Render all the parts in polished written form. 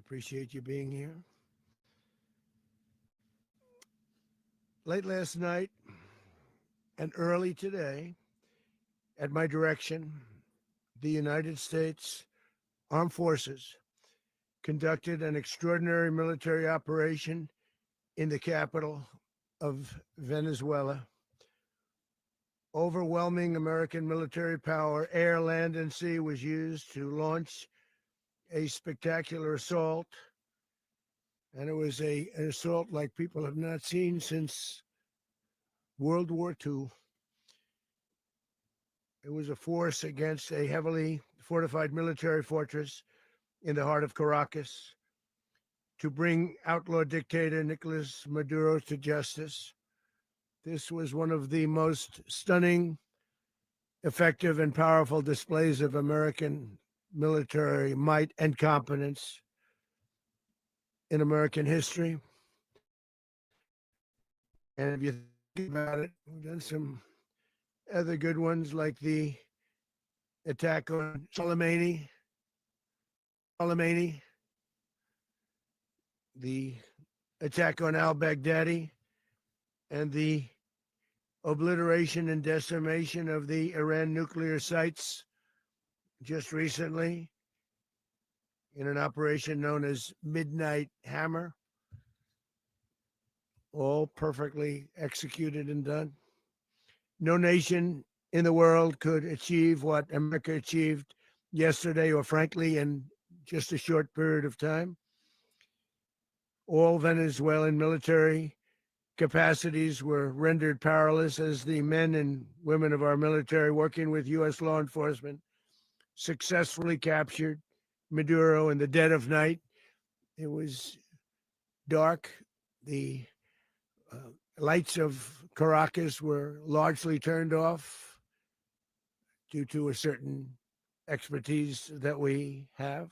appreciate you being here. Late last night and early today, at my direction, the United States Armed Forces conducted an extraordinary military operation in the capital of Venezuela. Overwhelming American military power, air, land, and sea, was used to launch a spectacular assault. And it was an assault like people have not seen since World War II. It was a force against a heavily fortified military fortress in the heart of Caracas to bring outlaw dictator Nicolás Maduro to justice. This was one of the most stunning, effective, and powerful displays of American military might and competence in American history. And if you think about it, we've done some other good ones like the attack on Soleimani, the attack on al-Baghdadi, and the obliteration and decimation of the Iran nuclear sites just recently in an operation known as Midnight Hammer, all perfectly executed and done. No nation in the world could achieve what America achieved yesterday, or frankly, in just a short period of time. All Venezuelan military capacities were rendered powerless as the men and women of our military, working with U.S. law enforcement, successfully captured Maduro in the dead of night. It was dark. The lights of Caracas were largely turned off due to a certain expertise that we have.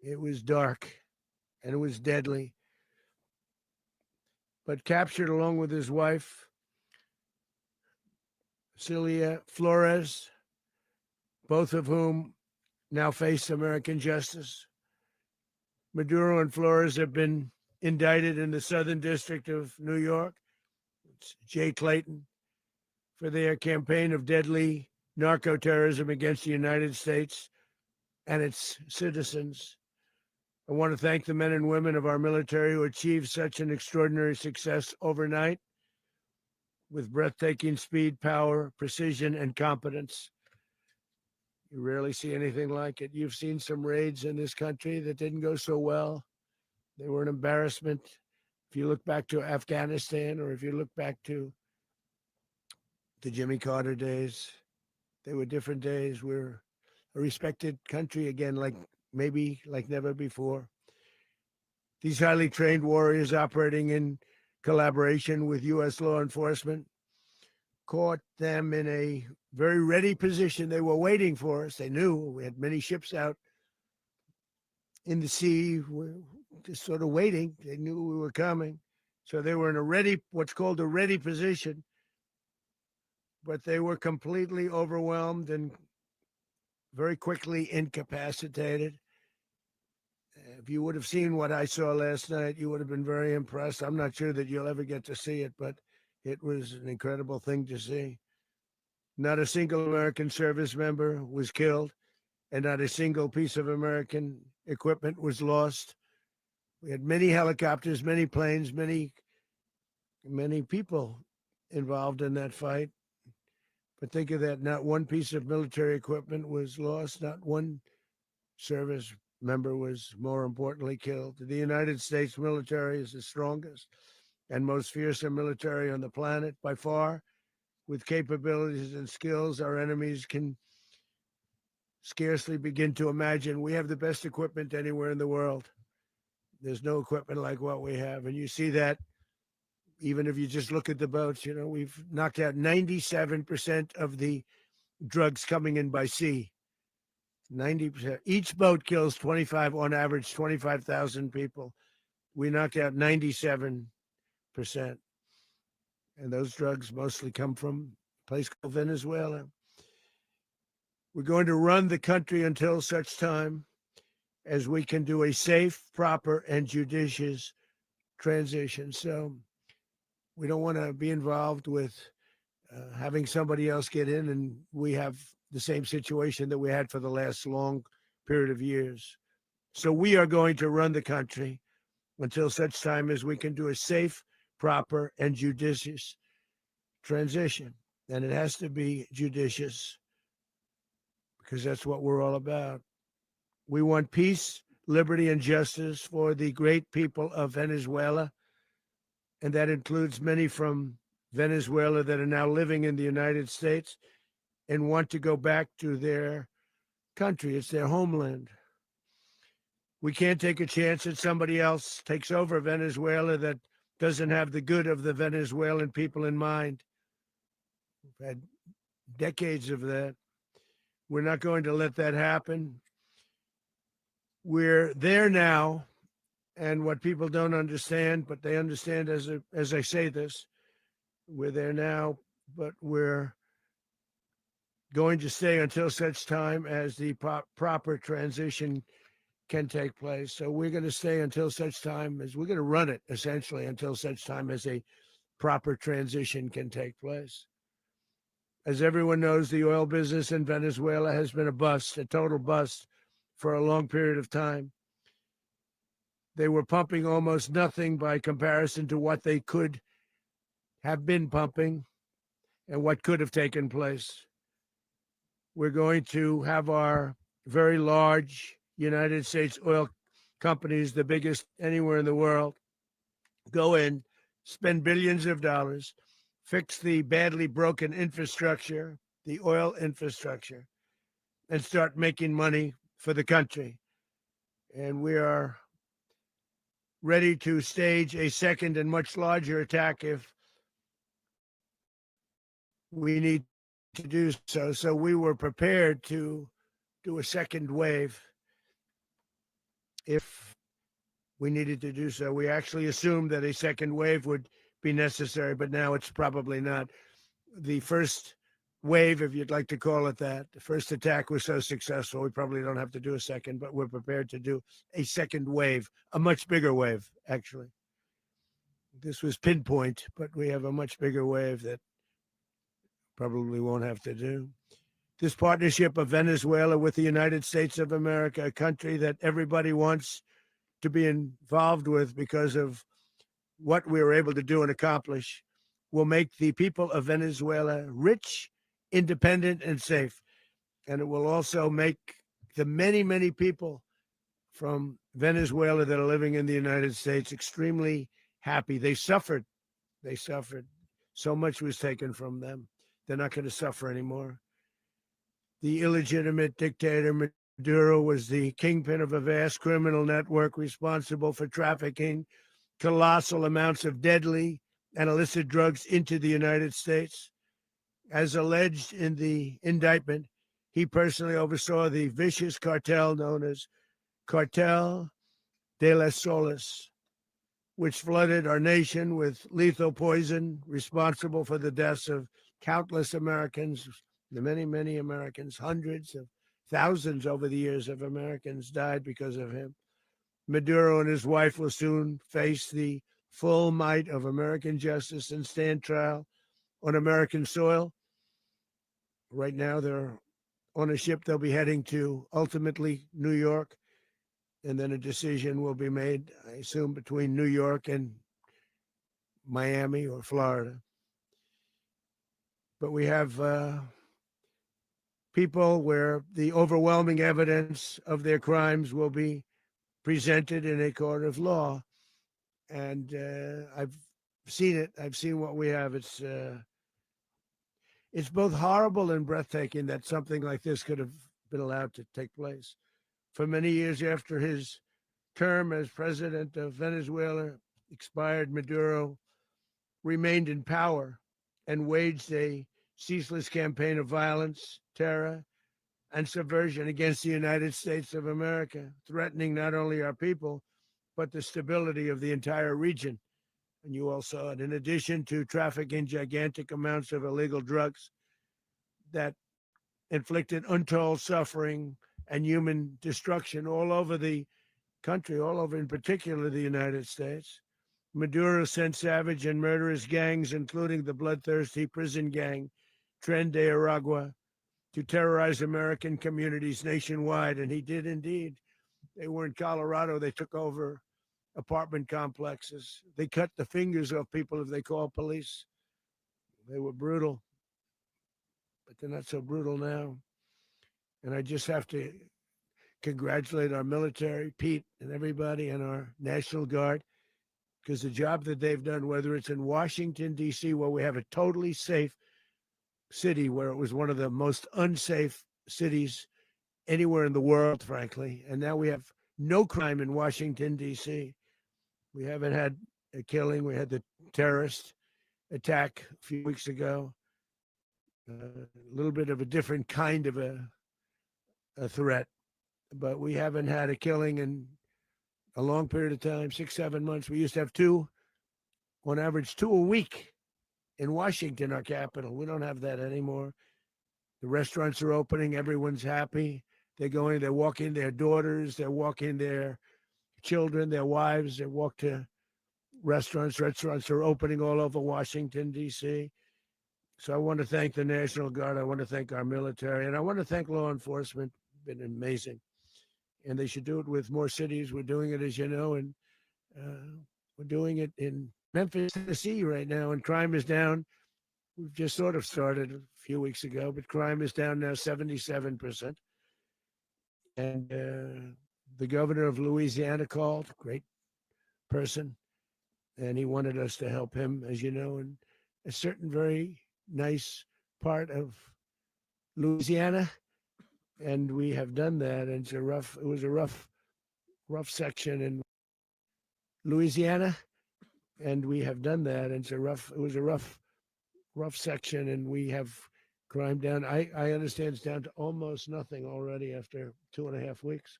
It was dark and it was deadly. But captured along with his wife, Celia Flores, both of whom now face American justice. Maduro and Flores have been indicted in the Southern District of New York. It's Jay Clayton, for their campaign of deadly narco-terrorism against the United States and its citizens. I want to thank the men and women of our military who achieved such an extraordinary success overnight with breathtaking speed, power, precision, and competence. You rarely see anything like it. You've seen some raids in this country that didn't go so well. They were an embarrassment. If you look back to Afghanistan, or if you look back to the Jimmy Carter days, they were different days. We're a respected country again, maybe like never before. These highly trained warriors, operating in collaboration with U.S. law enforcement, caught them in a very ready position. They were waiting for us. They knew we had many ships out in the sea, just sort of waiting. They knew we were coming. So they were in what's called a ready position, but they were completely overwhelmed and very quickly incapacitated. If you would have seen what I saw last night, you would have been very impressed. I'm not sure that you'll ever get to see it, but it was an incredible thing to see. Not a single American service member was killed, and not a single piece of American equipment was lost. We had many helicopters, many planes, many people involved in that fight. But think of that, not one piece of military equipment was lost, not one service member was, more importantly, killed. The United States military is the strongest and most fearsome military on the planet by far, with capabilities and skills our enemies can scarcely begin to imagine. We have the best equipment anywhere in the world. There's no equipment like what we have. And you see that even if you just look at the boats. We've knocked out 97% of the drugs coming in by sea. 90%. Each boat kills on average, 25,000 people. We knocked out 97%. And those drugs mostly come from a place called Venezuela. We're going to run the country until such time as we can do a safe, proper, and judicious transition. So we don't want to be involved with having somebody else get in and we have the same situation that we had for the last long period of years. So we are going to run the country until such time as we can do a safe, proper, and judicious transition. And it has to be judicious because that's what we're all about. We want peace, liberty, and justice for the great people of Venezuela. And that includes many from Venezuela that are now living in the United States and want to go back to their country. It's their homeland. We can't take a chance that somebody else takes over Venezuela that doesn't have the good of the Venezuelan people in mind. We've had decades of that. We're not going to let that happen. We're there now, and what people don't understand, but they understand as I say this, we're there now, but we're going to stay until such time as the proper transition can take place. So we're going to stay until such time as we're going to run it essentially until such time as a proper transition can take place. As everyone knows, the oil business in Venezuela has been a bust, a total bust for a long period of time. They were pumping almost nothing by comparison to what they could have been pumping and what could have taken place. We're going to have our very large United States oil companies, the biggest anywhere in the world, go in, spend billions of dollars, fix the badly broken infrastructure, the oil infrastructure, and start making money for the country. And we are ready to stage a second and much larger attack if we need to do so. So we were prepared to do a second wave if we needed to do so. We actually assumed that a second wave would be necessary, but now it's probably not. The first wave, if you'd like to call it that, the first attack was so successful, we probably don't have to do a second, but we're prepared to do a second wave, a much bigger wave, actually. This was pinpoint, but we have a much bigger wave that probably won't have to do. This partnership of Venezuela with the United States of America, a country that everybody wants to be involved with because of what we were able to do and accomplish, will make the people of Venezuela rich, independent, and safe. And it will also make the many, many people from Venezuela that are living in the United States extremely happy. They suffered. They suffered. So much was taken from them. They're not going to suffer anymore. The illegitimate dictator Maduro was the kingpin of a vast criminal network responsible for trafficking colossal amounts of deadly and illicit drugs into the United States. As alleged in the indictment, he personally oversaw the vicious cartel known as Cartel de las Solas, which flooded our nation with lethal poison, responsible for the deaths of countless Americans, the many, many Americans, hundreds of thousands over the years of Americans died because of him. Maduro and his wife will soon face the full might of American justice and stand trial on American soil. Right now, they're on a ship. They'll be heading to ultimately New York, and then a decision will be made, I assume, between New York and Miami or Florida. But we have people where the overwhelming evidence of their crimes will be presented in a court of law. And I've seen it. I've seen what we have. It's both horrible and breathtaking that something like this could have been allowed to take place. For many years after his term as president of Venezuela expired, Maduro remained in power and waged a ceaseless campaign of violence, terror, and subversion against the United States of America, threatening not only our people, but the stability of the entire region. And you all saw it. In addition to trafficking gigantic amounts of illegal drugs that inflicted untold suffering and human destruction all over the country, all over, in particular, the United States. Maduro sent savage and murderous gangs, including the bloodthirsty prison gang, Tren de Aragua, to terrorize American communities nationwide. And he did indeed. They were in Colorado. They took over apartment complexes. They cut the fingers off people if they called police. They were brutal, but they're not so brutal now. And I just have to congratulate our military, Pete, and everybody, and our National Guard, because the job that they've done, whether it's in Washington, D.C., where we have a totally safe city, where it was one of the most unsafe cities anywhere in the world, frankly, and now we have no crime in Washington, D.C. We haven't had a killing. We had the terrorist attack a few weeks ago, a little bit of a different kind of a threat, but we haven't had a killing in a long period of time, 6-7 months. We used to have two, on average, 2 a week in Washington, our capital. We don't have that anymore. The restaurants are opening. Everyone's happy. They're walking their daughters. They're walking their children, their wives. They walk to restaurants. Restaurants are opening all over Washington, D.C. So I want to thank the National Guard. I want to thank our military. And I want to thank law enforcement. It's been amazing. And they should do it with more cities. We're doing it, as you know, and we're doing it in Memphis, Tennessee right now, and crime is down. We've just sort of started a few weeks ago, but crime is down now 77%. And the governor of Louisiana called, great person, and he wanted us to help him, as you know, in a certain very nice part of Louisiana. And we have done that. And it was a rough section in Louisiana. And we have done that. And it was a rough section. And we have crime down. I understand it's down to almost nothing already after 2.5 weeks.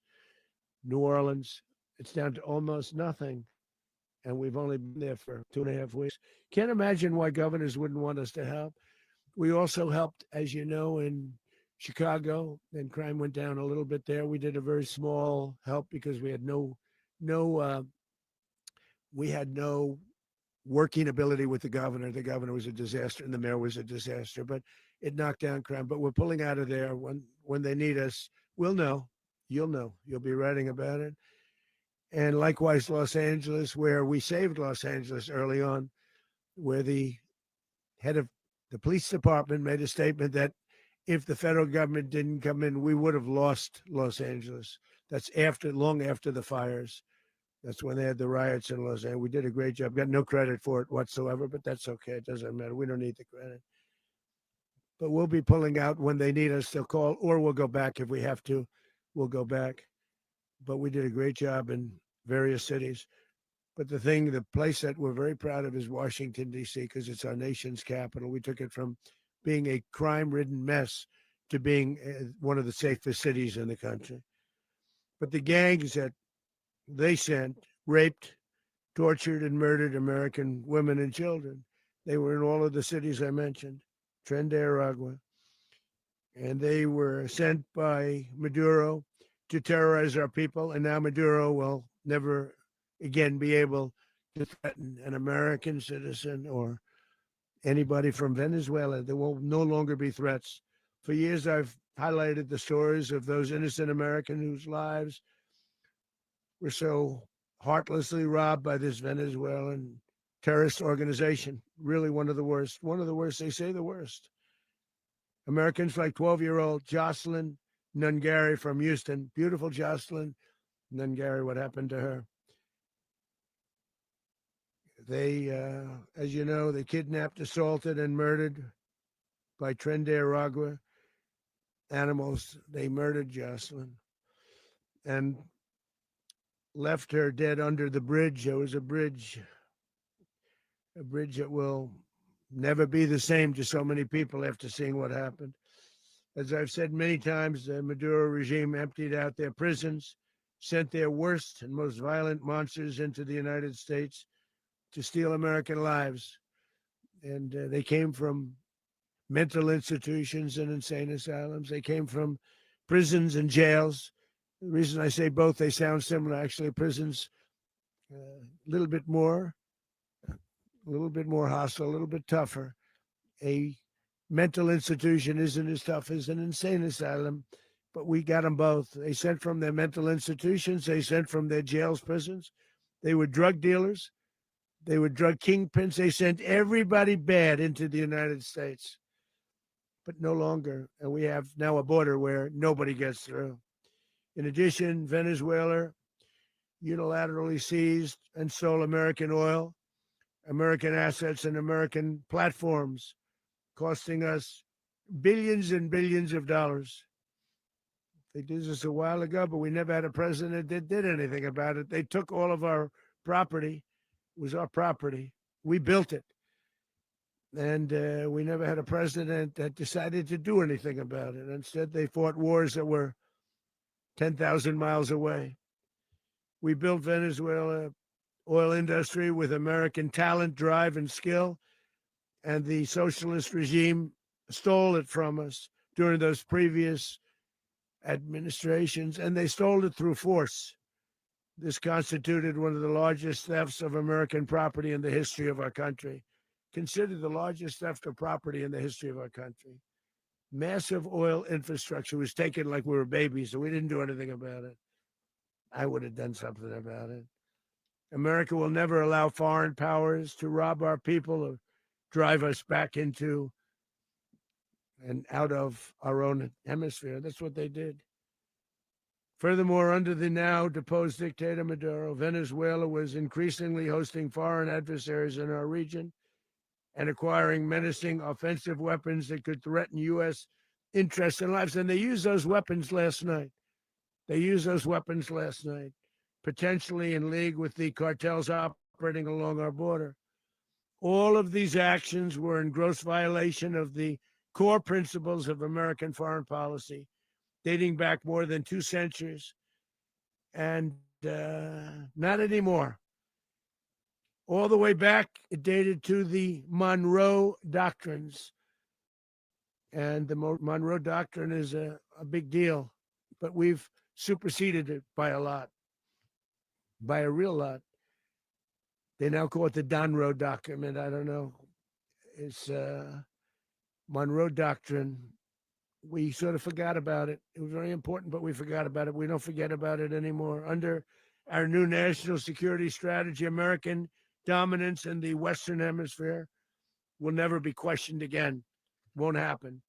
New Orleans, it's down to almost nothing. And we've only been there for 2.5 weeks. Can't imagine why governors wouldn't want us to help. We also helped, as you know, in Chicago, and crime went down a little bit there. We did a very small help because we had no working ability with the governor. The governor was a disaster and the mayor was a disaster, but it knocked down crime. But we're pulling out of there. When they need us, we'll know. You'll know. You'll be writing about it. And likewise, Los Angeles, where we saved Los Angeles early on, where the head of the police department made a statement that if the federal government didn't come in, we would have lost Los Angeles. That's long after the fires. That's when they had the riots in Los Angeles. We did a great job. Got no credit for it whatsoever, but that's okay. It doesn't matter. We don't need the credit. But we'll be pulling out when they need us. They'll call, or we'll go back if we have to. We'll go back. But we did a great job in various cities. But the place that we're very proud of is Washington, D.C., because it's our nation's capital. We took it from being a crime-ridden mess to being one of the safest cities in the country. But the gangs that they sent raped, tortured, and murdered American women and children. They were in all of the cities I mentioned, Tren de Aragua. And they were sent by Maduro to terrorize our people. And now Maduro will never again be able to threaten an American citizen or anybody from Venezuela. There will no longer be threats. For years, I've highlighted the stories of those innocent Americans whose lives were so heartlessly robbed by this Venezuelan terrorist organization. Really one of the worst. One of the worst, they say the worst. Americans like 12-year-old Jocelyn Nungari from Houston. Beautiful Jocelyn Nungari, what happened to her? They, as you know, they kidnapped, assaulted, and murdered by Tren de Aragua animals. They murdered Jocelyn and left her dead under the bridge. There was a bridge that will never be the same to so many people after seeing what happened. As I've said many times, the Maduro regime emptied out their prisons, sent their worst and most violent monsters into the United States to steal American lives. And they came from mental institutions and insane asylums. They came from prisons and jails. The reason I say both, they sound similar. Actually, prisons a little bit more hostile, a little bit tougher. A mental institution isn't as tough as an insane asylum, but we got them both. They sent from their mental institutions, they sent from their jails, prisons. They were drug dealers, they were drug kingpins. They sent everybody bad into the United States, but no longer. And we have now a border where nobody gets through. In addition, Venezuela unilaterally seized and stole American oil, American assets, and American platforms, costing us billions and billions of dollars. They did this a while ago, but we never had a president that did anything about it. They took all of our property. It was our property. We built it. And we never had a president that decided to do anything about it. Instead, they fought wars that were 10,000 miles away. We built Venezuela oil industry with American talent, drive, and skill, and the socialist regime stole it from us during those previous administrations, and they stole it through force. This constituted one of the largest thefts of American property in the history of our country. Considered the largest theft of property in the history of our country. Massive oil infrastructure was taken like we were babies, so we didn't do anything about it. I would have done something about it. America will never allow foreign powers to rob our people or drive us back into and out of our own hemisphere. That's what they did. Furthermore, under the now deposed dictator Maduro, Venezuela was increasingly hosting foreign adversaries in our region and acquiring menacing offensive weapons that could threaten U.S. interests and lives. And they used those weapons last night. Potentially in league with the cartels operating along our border. All of these actions were in gross violation of the core principles of American foreign policy, dating back more than 2 centuries, and not anymore. All the way back, it dated to the Monroe Doctrines. And the Monroe Doctrine is a big deal, but we've superseded it by a lot, by a real lot. They now call it the Donroe Document. I don't know. It's Monroe Doctrine. We sort of forgot about it. It was very important, but we forgot about it. We don't forget about it anymore. Under our new national security strategy, American dominance in the Western Hemisphere will never be questioned again. Won't happen.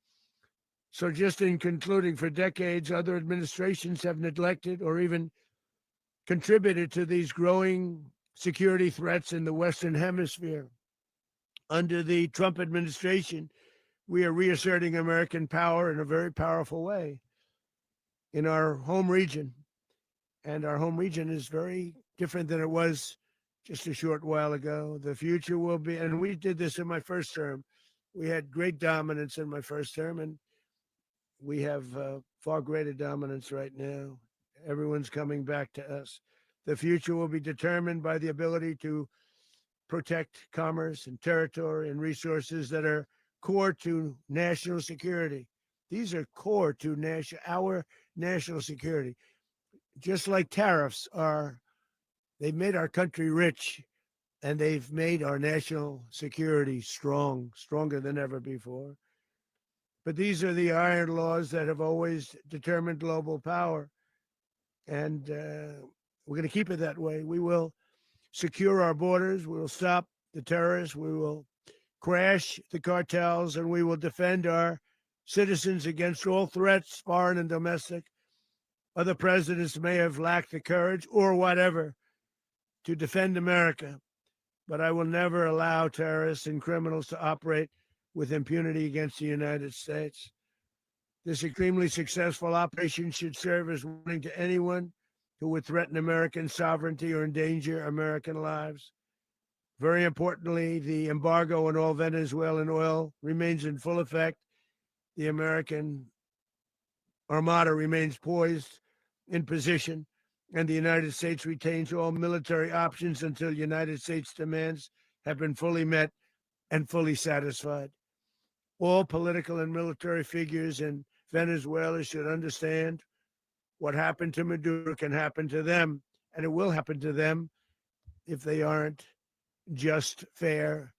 So just in concluding, for decades, other administrations have neglected or even contributed to these growing security threats in the Western Hemisphere. Under the Trump administration, we are reasserting American power in a very powerful way in our home region. And our home region is very different than it was just a short while ago. The future will be, and we did this in my first term. We had great dominance in my first term, and we have far greater dominance right now. Everyone's coming back to us. The future will be determined by the ability to protect commerce and territory and resources that are core to national security. These are core to our national security. Just like tariffs are, they've made our country rich, and they've made our national security stronger than ever before. But these are the iron laws that have always determined global power. And we're going to keep it that way. We will secure our borders. We will stop the terrorists. We will crash the cartels, and we will defend our citizens against all threats, foreign and domestic. Other presidents may have lacked the courage or whatever to defend America, but I will never allow terrorists and criminals to operate with impunity against the United States. This extremely successful operation should serve as warning to anyone who would threaten American sovereignty or endanger American lives. Very importantly, the embargo on all Venezuelan oil remains in full effect. The American Armada remains poised in position, and the United States retains all military options until United States demands have been fully met and fully satisfied. All political and military figures in Venezuela should understand what happened to Maduro can happen to them, and it will happen to them if they aren't just, fair,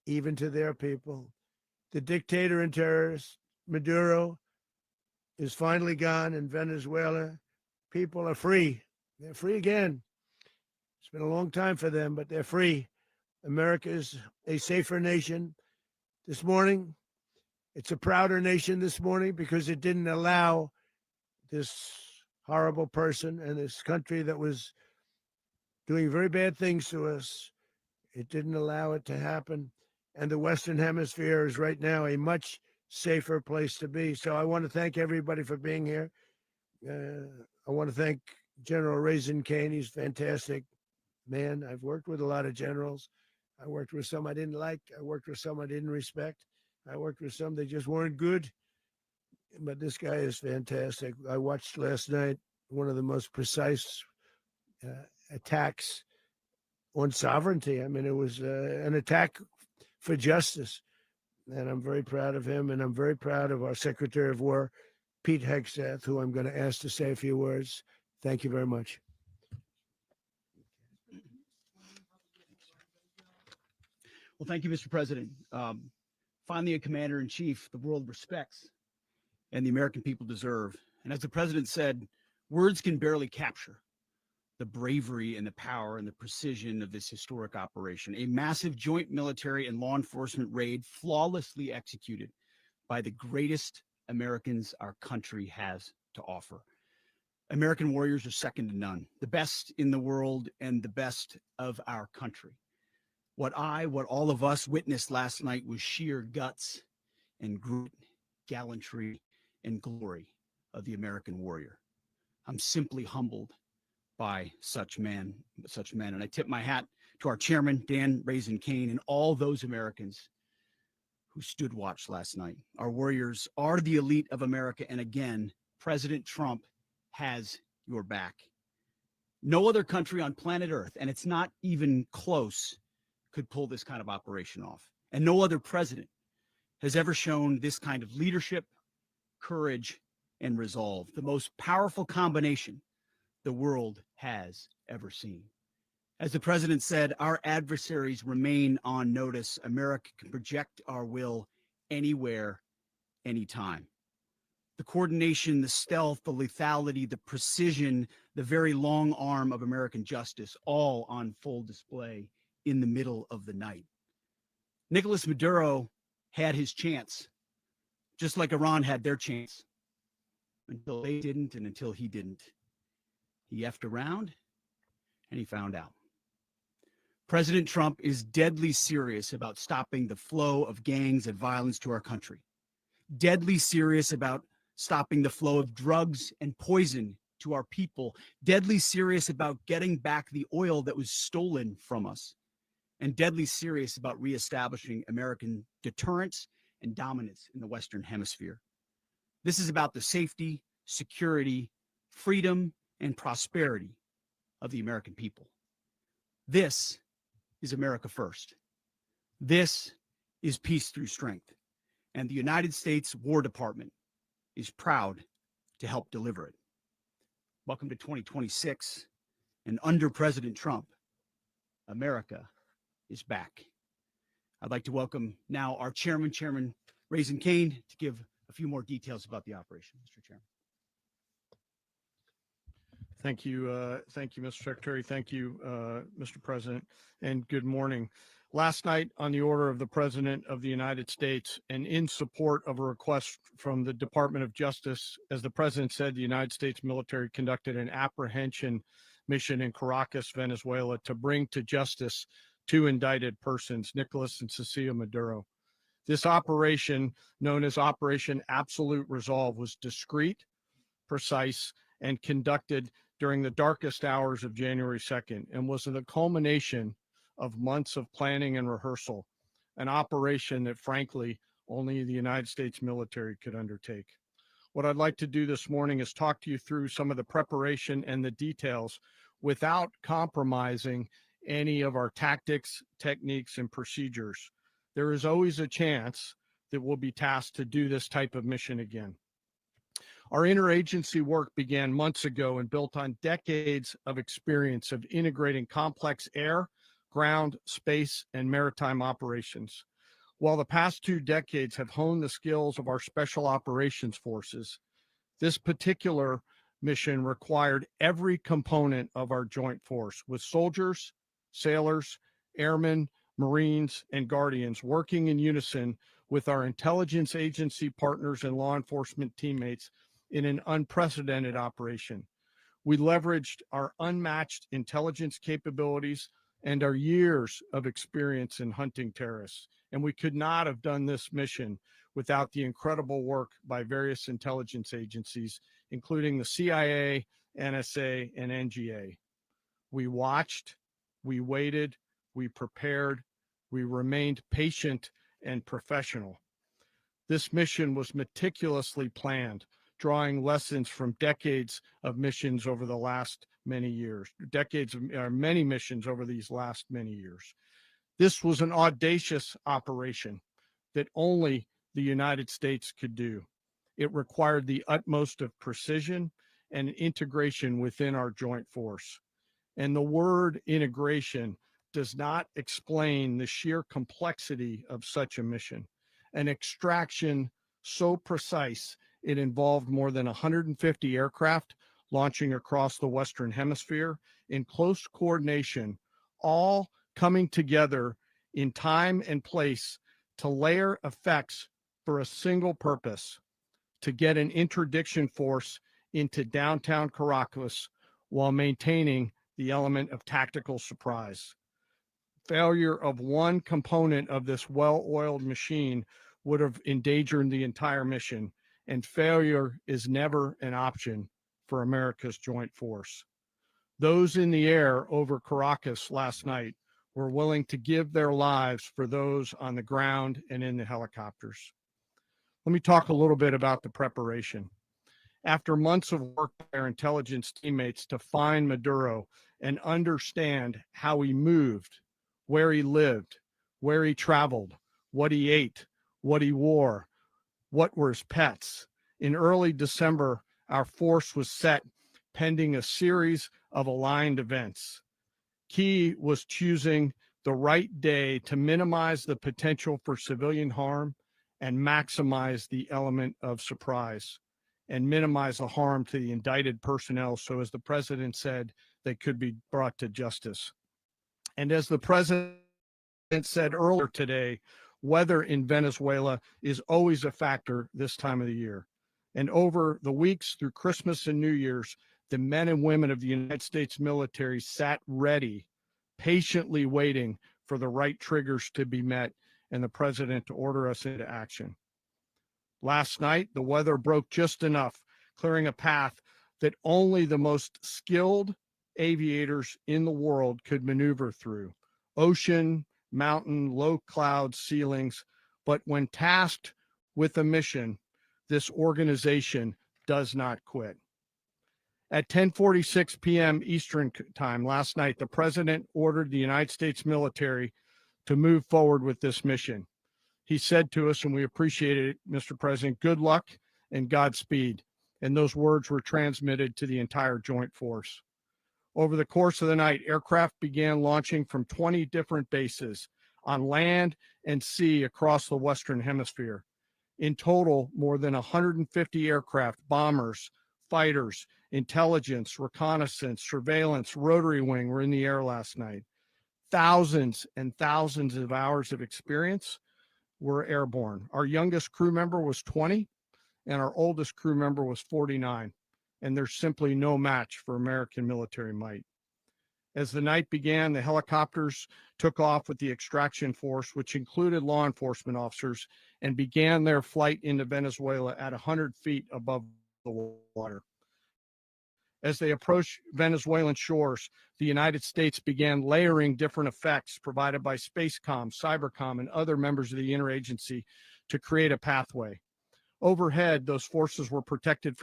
even to their people. The dictator and terrorist, Maduro, is finally gone in Venezuela. People are free. They're free again. It's been a long time for them, but they're free. America is a safer nation this morning. It's a prouder nation this morning because it didn't allow this horrible person and this country that was doing very bad things to us. It didn't allow it to happen. And the Western Hemisphere is right now a much safer place to be. So I want to thank everybody for being here. I want to thank General Raisin Kane. He's a fantastic man. I've worked with a lot of generals. I worked with some I didn't like. I worked with some I didn't respect. I worked with some that just weren't good. But this guy is fantastic. I watched last night one of the most precise attacks on sovereignty. I mean, it was an attack for justice. And I'm very proud of him. And I'm very proud of our Secretary of War, Pete Hegseth, who I'm going to ask to say a few words. Thank you very much. Well, thank you, Mr. President. Finally, a commander-in-chief the world respects and the American people deserve. And as the president said, words can barely capture the bravery and the power and the precision of this historic operation, a massive joint military and law enforcement raid flawlessly executed by the greatest Americans our country has to offer. American warriors are second to none, the best in the world and the best of our country. What all of us witnessed last night was sheer guts and grit, gallantry and glory of the American warrior. I'm simply humbled by such men. And I tip my hat to our chairman, Dan Raisin Kane, and all those Americans who stood watch last night. Our warriors are the elite of America. And again, President Trump has your back. No other country on planet Earth, and it's not even close, could pull this kind of operation off. And no other president has ever shown this kind of leadership, courage, and resolve, the most powerful combination the world has ever seen. As the president said, our adversaries remain on notice. America can project our will anywhere, anytime. The coordination, the stealth, the lethality, the precision, the very long arm of American justice, all on full display in the middle of the night. Nicolás Maduro had his chance, just like Iran had their chance, until they didn't and until he didn't. He effed around and he found out. President Trump is deadly serious about stopping the flow of gangs and violence to our country, deadly serious about stopping the flow of drugs and poison to our people, deadly serious about getting back the oil that was stolen from us, and deadly serious about reestablishing American deterrence and dominance in the Western Hemisphere. This is about the safety, security, freedom, and prosperity of the American people. This is America first. This is peace through strength. And the United States War Department is proud to help deliver it. Welcome to 2026. And under President Trump, America is back. I'd like to welcome now our chairman, Chairman Raisin Kane, to give a few more details about the operation. Mr. Chairman. Thank you, Mr. Secretary. Thank you, Mr. President, and good morning. Last night, on the order of the President of the United States and in support of a request from the Department of Justice, as the President said, the United States military conducted an apprehension mission in Caracas, Venezuela, to bring to justice two indicted persons, Nicolás and Cecilia Maduro. This operation, known as Operation Absolute Resolve, was discreet, precise, and conducted during the darkest hours of January 2nd and was the culmination of months of planning and rehearsal, an operation that, frankly, only the United States military could undertake. What I'd like to do this morning is talk to you through some of the preparation and the details without compromising any of our tactics, techniques, and procedures. There is always a chance that we'll be tasked to do this type of mission again. Our interagency work began months ago and built on decades of experience of integrating complex air, ground, space, and maritime operations. While the past 2 decades have honed the skills of our special operations forces, this particular mission required every component of our joint force, with soldiers, sailors, airmen, Marines, and Guardians working in unison with our intelligence agency partners and law enforcement teammates in an unprecedented operation. We leveraged our unmatched intelligence capabilities and our years of experience in hunting terrorists, and we could not have done this mission without the incredible work by various intelligence agencies, including the CIA, NSA, and NGA. We watched, we waited, we prepared, we remained patient and professional. This mission was meticulously planned, drawing lessons from decades of missions over the last many years, many missions over these last many years. This was an audacious operation that only the United States could do. It required the utmost of precision and integration within our joint force. And the word integration does not explain the sheer complexity of such a mission. An extraction so precise, it involved more than 150 aircraft launching across the Western Hemisphere in close coordination, all coming together in time and place to layer effects for a single purpose: to get an interdiction force into downtown Caracas while maintaining the element of tactical surprise. Failure of one component of this well-oiled machine would have endangered the entire mission, and failure is never an option for America's joint force. Those in the air over Caracas last night were willing to give their lives for those on the ground and in the helicopters. Let me talk a little bit about the preparation. After months of work by our intelligence teammates to find Maduro and understand how he moved, where he lived, where he traveled, what he ate, what he wore, what were his pets, in early December, our force was set pending a series of aligned events. Key was choosing the right day to minimize the potential for civilian harm and maximize the element of surprise, and minimize the harm to the indicted personnel, so as the president said, they could be brought to justice. And as the president said earlier today, weather in Venezuela is always a factor this time of the year. And over the weeks through Christmas and New Year's, the men and women of the United States military sat ready, patiently waiting for the right triggers to be met and the president to order us into action. Last night, the weather broke just enough, clearing a path that only the most skilled aviators in the world could maneuver through. Ocean, mountain, low cloud ceilings. But when tasked with a mission, this organization does not quit. At 10:46 p.m. Eastern time last night, the president ordered the United States military to move forward with this mission. He said to us, and we appreciated it, Mr. President, good luck and Godspeed. And those words were transmitted to the entire joint force. Over the course of the night, aircraft began launching from 20 different bases on land and sea across the Western Hemisphere. In total, more than 150 aircraft, bombers, fighters, intelligence, reconnaissance, surveillance, rotary wing were in the air last night. Thousands and thousands of hours of experience were airborne. Our youngest crew member was 20, and our oldest crew member was 49. And there's simply no match for American military might. As the night began, the helicopters took off with the extraction force, which included law enforcement officers, and began their flight into Venezuela at 100 feet above the water. As they approached Venezuelan shores, the United States began layering different effects provided by Spacecom, Cybercom, and other members of the interagency to create a pathway. Overhead, those forces were protected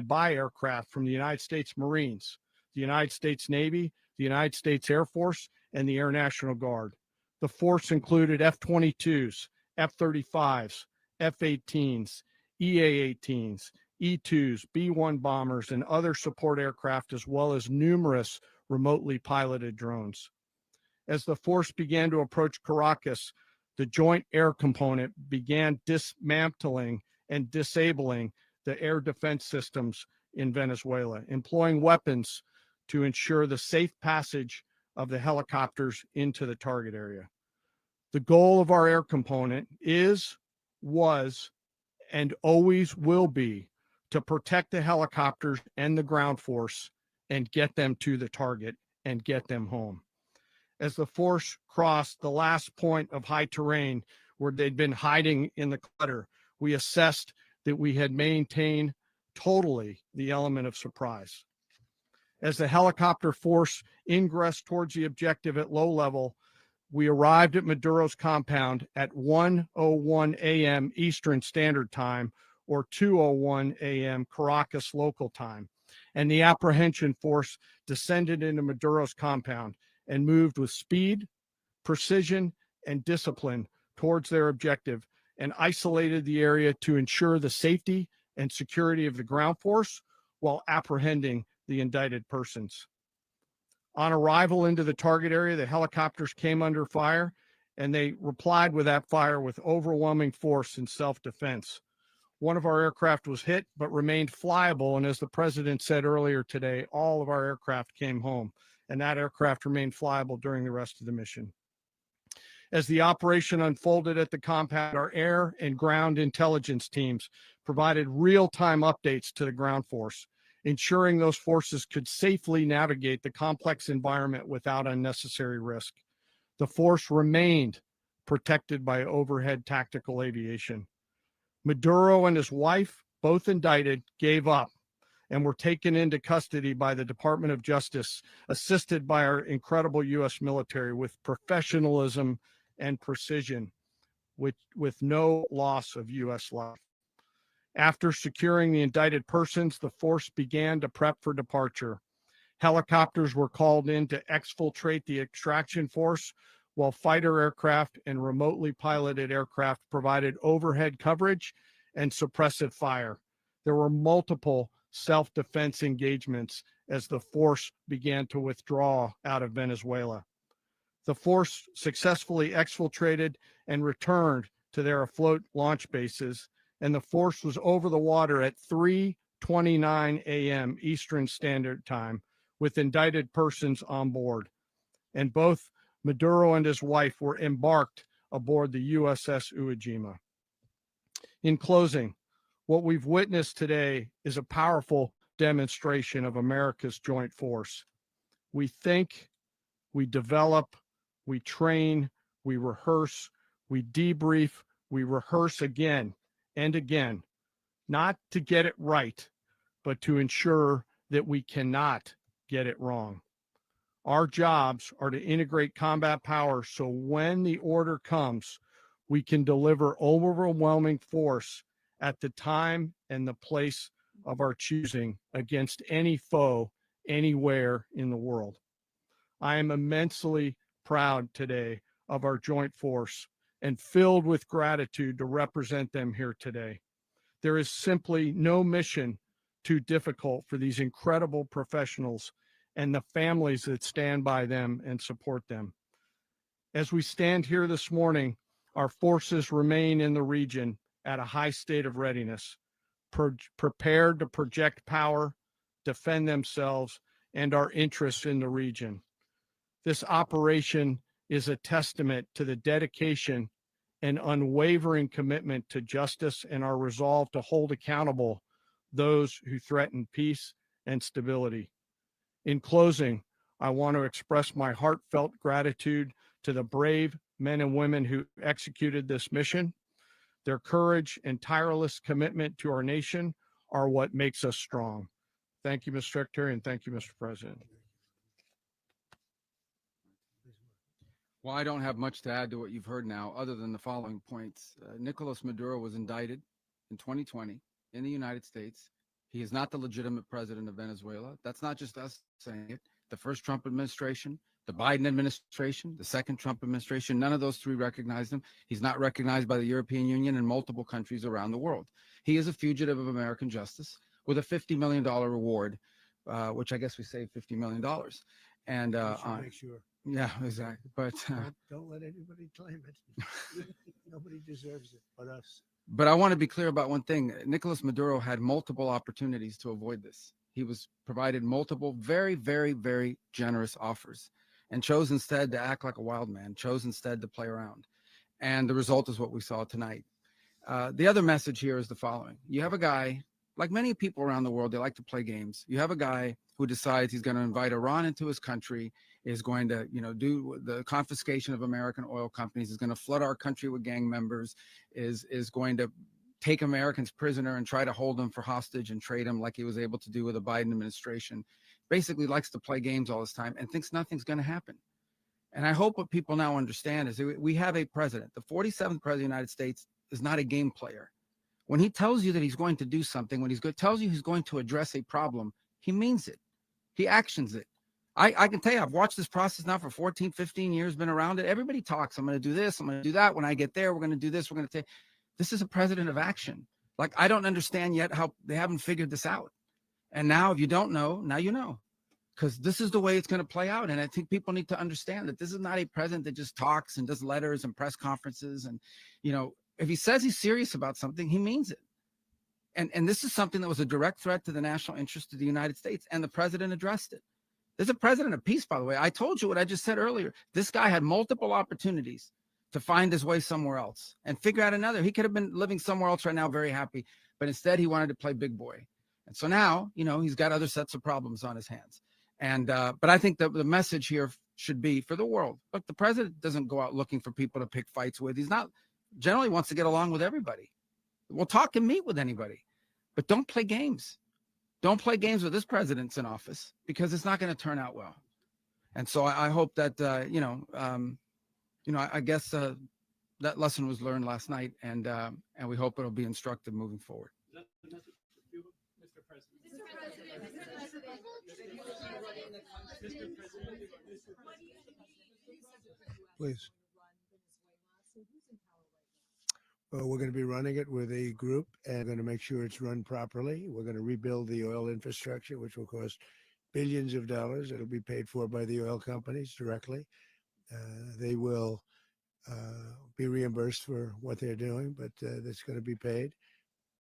by aircraft from the United States Marines, the United States Navy, the United States Air Force, and the Air National Guard. The force included F-22s, F-35s, F-18s, EA-18s, E-2s, B-1 bombers, and other support aircraft, as well as numerous remotely piloted drones. As the force began to approach Caracas, the Joint Air Component began dismantling and disabling the air defense systems in Venezuela, employing weapons to ensure the safe passage of the helicopters into the target area. The goal of our air component is, was, and always will be to protect the helicopters and the ground force and get them to the target and get them home. As the force crossed the last point of high terrain where they'd been hiding in the clutter, we assessed that we had maintained totally the element of surprise. As the helicopter force ingressed towards the objective at low level, we arrived at Maduro's compound at 1:01 a.m. Eastern Standard Time, or 2:01 a.m. Caracas local time, and the apprehension force descended into Maduro's compound and moved with speed, precision, and discipline towards their objective, and isolated the area to ensure the safety and security of the ground force while apprehending the indicted persons. On arrival into the target area, the helicopters came under fire, and they replied with that fire with overwhelming force in self-defense. One of our aircraft was hit, but remained flyable, and as the president said earlier today, all of our aircraft came home, and that aircraft remained flyable during the rest of the mission. As the operation unfolded at the compound, our air and ground intelligence teams provided real-time updates to the ground force, ensuring those forces could safely navigate the complex environment without unnecessary risk. The force remained protected by overhead tactical aviation. Maduro and his wife, both indicted, gave up and were taken into custody by the Department of Justice, assisted by our incredible U.S. military with professionalism and precision, with no loss of U.S. life. After securing the indicted persons, the force began to prep for departure. Helicopters were called in to exfiltrate the extraction force, while fighter aircraft and remotely piloted aircraft provided overhead coverage and suppressive fire. There were multiple self-defense engagements as the force began to withdraw out of Venezuela. The force successfully exfiltrated and returned to their afloat launch bases, and the force was over the water at 3:29 a.m. Eastern Standard Time with indicted persons on board. And both Maduro and his wife were embarked aboard the USS Iwo Jima. In closing, what we've witnessed today is a powerful demonstration of America's joint force. We think, we develop, we train, we rehearse, we debrief, we rehearse again and again, not to get it right, but to ensure that we cannot get it wrong. Our jobs are to integrate combat power so when the order comes, we can deliver overwhelming force at the time and the place of our choosing against any foe anywhere in the world. I am immensely proud today of our joint force and filled with gratitude to represent them here today. There is simply no mission too difficult for these incredible professionals and the families that stand by them and support them. As we stand here this morning, our forces remain in the region at a high state of readiness, prepared to project power, defend themselves, and our interests in the region. This operation is a testament to the dedication and unwavering commitment to justice and our resolve to hold accountable those who threaten peace and stability. In closing, I want to express my heartfelt gratitude to the brave men and women who executed this mission. Their courage and tireless commitment to our nation are what makes us strong. Thank you, Mr. Secretary, and thank you, Mr. President. Well, I don't have much to add to what you've heard now, other than the following points. Nicolás Maduro was indicted in 2020 in the United States. He is not the legitimate president of Venezuela. That's not just us saying it. The first Trump administration, the Biden administration, the second Trump administration, none of those three recognized him. He's not recognized by the European Union and multiple countries around the world. He is a fugitive of American justice with a $50 million reward, which I guess we saved $50 million. And Make sure. yeah, exactly. But Don't let anybody claim it. Nobody deserves it but us. But I want to be clear about one thing. Nicolás Maduro had multiple opportunities to avoid this. He was provided multiple very, very, very generous offers and chose instead to act like a wild man, chose instead to play around. And the result is what we saw tonight. The other message here is the following. You have a guy, like many people around the world, they like to play games. You have a guy who decides he's going to invite Iran into his country, is going to, do the confiscation of American oil companies, is going to flood our country with gang members, is going to take Americans prisoner and try to hold them for hostage and trade them like he was able to do with the Biden administration. Basically likes to play games all this time and thinks nothing's going to happen. And I hope what people now understand is that we have a president. The 47th president of the United States is not a game player. When he tells you that he's going to do something, when tells you he's going to address a problem, he means it. He actions it. I can tell you, I've watched this process now for 14, 15 years, been around it. Everybody talks. I'm going to do this. I'm going to do that. When I get there, we're going to do this. We're going to take. This is a president of action. Like, I don't understand yet how they haven't figured this out. And now if you don't know, now you know. Because this is the way it's going to play out. And I think people need to understand that this is not a president that just talks and does letters and press conferences. And, if he says he's serious about something, he means it. And this is something that was a direct threat to the national interest of the United States. And the president addressed it. There's a president of peace, by the way. I told you what I just said earlier. This guy had multiple opportunities to find his way somewhere else and figure out another. He could have been living somewhere else right now, very happy. But instead, he wanted to play big boy. And so now, he's got other sets of problems on his hands. And but I think the message here should be for the world. Look, the president doesn't go out looking for people to pick fights with. He's not generally wants to get along with everybody. We'll talk and meet with anybody, but don't play games. Don't play games with this president's in office, because it's not going to turn out well. And so I hope that, I guess that lesson was learned last night, and we hope it'll be instructive moving forward. Please. Well, we're going to be running it with a group and going to make sure it's run properly. We're going to rebuild the oil infrastructure, which will cost billions of dollars. It'll be paid for by the oil companies directly. They will be reimbursed for what they're doing, but that's going to be paid.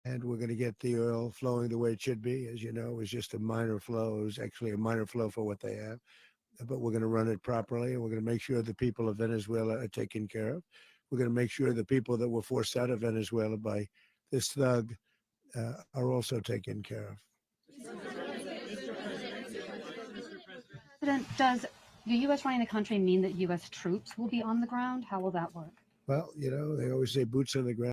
And we're going to get the oil flowing the way it should be. As you know, it was just a minor flow. It was actually a minor flow for what they have. But we're going to run it properly, and we're going to make sure the people of Venezuela are taken care of. We're going to make sure the people that were forced out of Venezuela by this thug are also taken care of. President, does the U.S. running the country mean that U.S. troops will be on the ground? How will that work? Well, they always say boots on the ground.